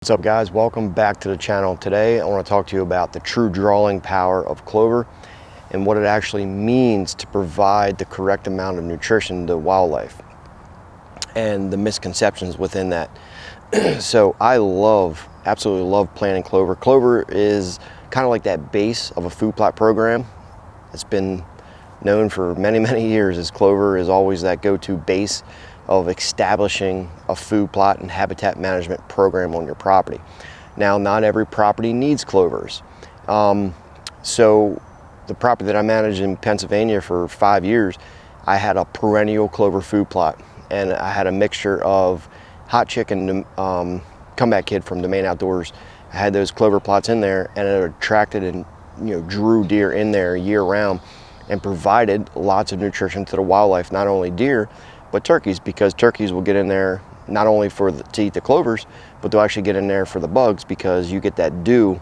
What's up, guys? Welcome back to the channel. Today I want to talk to you about the true drawing power of clover and what it actually means to provide the correct amount of nutrition to wildlife and the misconceptions within that. So I absolutely love planting clover. Clover is kind of like that base of a food plot program. It's been known for many years as clover is always that go-to base of establishing a food plot and habitat management program on your property. Now, not every property needs clovers. So the property that I managed in Pennsylvania for 5 years, I had a perennial clover food plot, and I had a mixture of Hot Chicken, Comeback Kid from Domain Outdoors. I had those clover plots in there, and it attracted and drew deer in there year round and provided lots of nutrition to the wildlife, not only deer, but turkeys, because turkeys will get in there not only to eat the clovers, but they'll actually get in there for the bugs, because you get that dew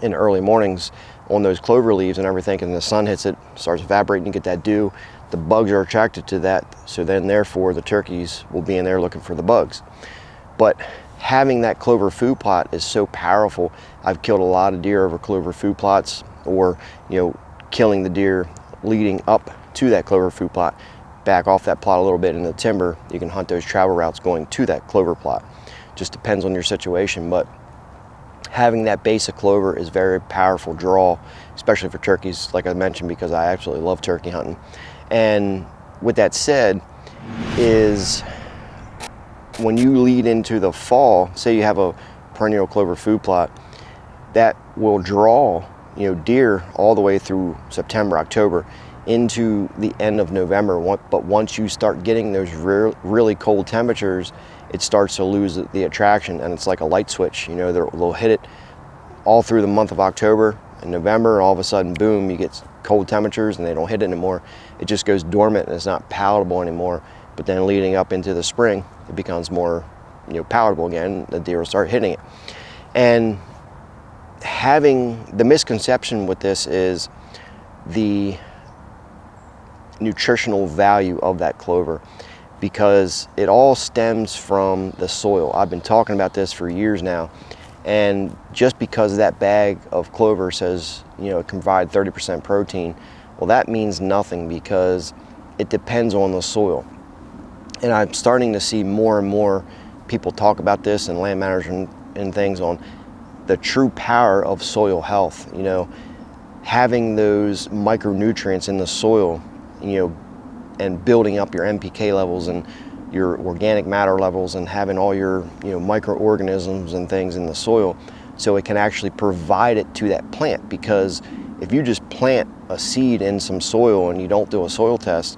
in the early mornings on those clover leaves and everything, and the sun hits it, starts evaporating, you get that dew. The bugs are attracted to that, so then therefore the turkeys will be in there looking for the bugs. But having that clover food plot is so powerful. I've killed a lot of deer over clover food plots, or killing the deer leading up to that clover food plot. Back off that plot a little bit in the timber, you can hunt those travel routes going to that clover plot. Just depends on your situation, but having that base of clover is very powerful draw, especially for turkeys, like I mentioned, because I absolutely love turkey hunting. And with that said, is when you lead into the fall, say you have a perennial clover food plot, that will draw deer all the way through September, October, into the end of November. But once you start getting those really cold temperatures, it starts to lose the attraction, and it's like a light switch. They'll hit it all through the month of October and November, and all of a sudden, boom, you get cold temperatures and they don't hit it anymore. It just goes dormant and it's not palatable anymore. But then leading up into the spring, it becomes more palatable again. The deer will start hitting it. And having the misconception with this is the nutritional value of that clover, because it all stems from the soil. I've been talking about this for years now, and just because that bag of clover says it can provide 30% protein, well, that means nothing, because it depends on the soil. And I'm starting to see more and more people talk about this, and land managers and things, on the true power of soil health. Having those micronutrients in the soil, and building up your NPK levels and your organic matter levels, and having all your microorganisms and things in the soil, so it can actually provide it to that plant. Because if you just plant a seed in some soil and you don't do a soil test,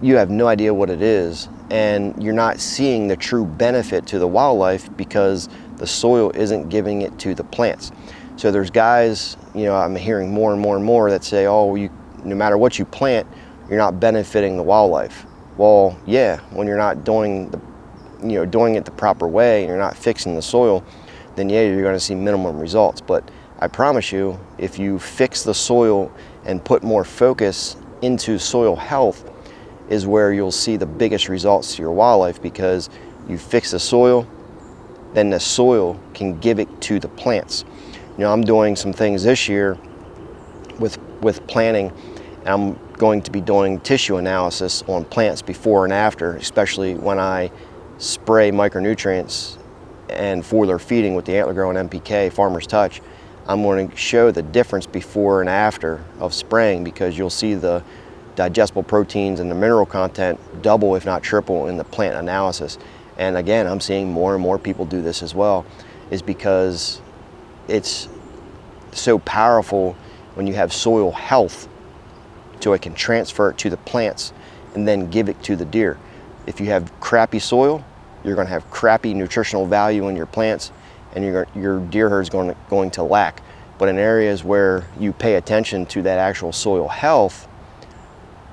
you have no idea what it is, and you're not seeing the true benefit to the wildlife, because the soil isn't giving it to the plants. So there's guys, I'm hearing more and more that say, oh, no matter what you plant, you're not benefiting the wildlife. Well, yeah, when you're not doing it the proper way, and you're not fixing the soil, then yeah, you're going to see minimum results. But I promise you, if you fix the soil and put more focus into soil health, is where you'll see the biggest results to your wildlife, because you fix the soil, then the soil can give it to the plants. I'm doing some things this year with planting, and I'm going to be doing tissue analysis on plants before and after, especially when I spray micronutrients and for their feeding with the antler growing NPK Farmer's Touch. I'm going to show the difference before and after of spraying, because you'll see the digestible proteins and the mineral content double, if not triple, in the plant analysis. And again, I'm seeing more and more people do this as well, is because it's so powerful when you have soil health, so it can transfer it to the plants and then give it to the deer. If you have crappy soil, you're going to have crappy nutritional value in your plants, and your deer herd is going to lack. But in areas where you pay attention to that actual soil health,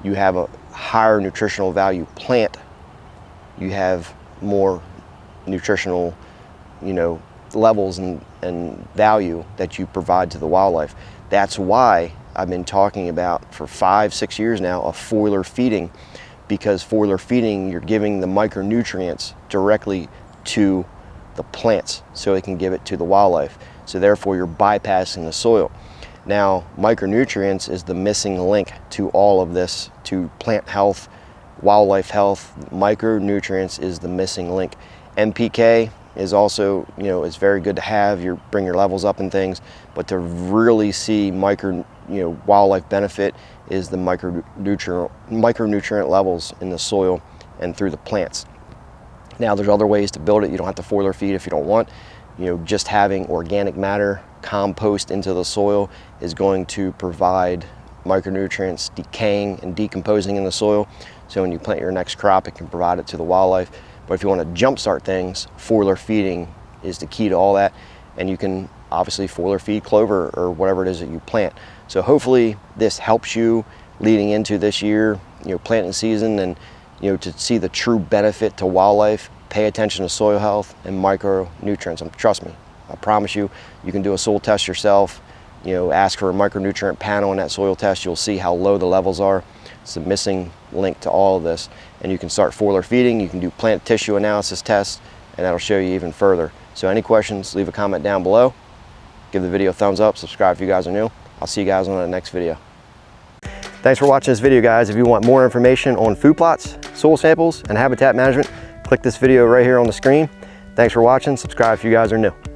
you have a higher nutritional value plant, you have more nutritional levels and value that you provide to the wildlife. That's why I've been talking about for 5-6 years now of foliar feeding, because foliar feeding, you're giving the micronutrients directly to the plants so it can give it to the wildlife. So therefore you're bypassing the soil. Now, micronutrients is the missing link to all of this, to plant health, wildlife health. Micronutrients is the missing link. NPK is also, you know, it's very good to have, bring your levels up and things, but to really see wildlife benefit is the micronutrient levels in the soil and through the plants. Now, there's other ways to build it. You don't have to foliar feed if you don't want. You know, just having organic matter, compost into the soil is going to provide micronutrients decaying and decomposing in the soil. So when you plant your next crop, it can provide it to the wildlife. But if you want to jumpstart things, foliar feeding is the key to all that. And you can obviously foliar feed clover or whatever it is that you plant. So hopefully this helps you leading into this year, you know, planting season, and you know, to see the true benefit to wildlife. Pay attention to soil health and micronutrients. Trust me, I promise you, you can do a soil test yourself. You know, ask for a micronutrient panel in that soil test. You'll see how low the levels are. It's the missing link to all of this. And you can start foliar feeding. You can do plant tissue analysis tests, and that'll show you even further. So any questions, leave a comment down below. Give the video a thumbs up, subscribe if you guys are new. I'll see you guys on the next video. Thanks for watching this video, guys. If you want more information on food plots, soil samples, and habitat management, click this video right here on the screen. Thanks for watching. Subscribe if you guys are new.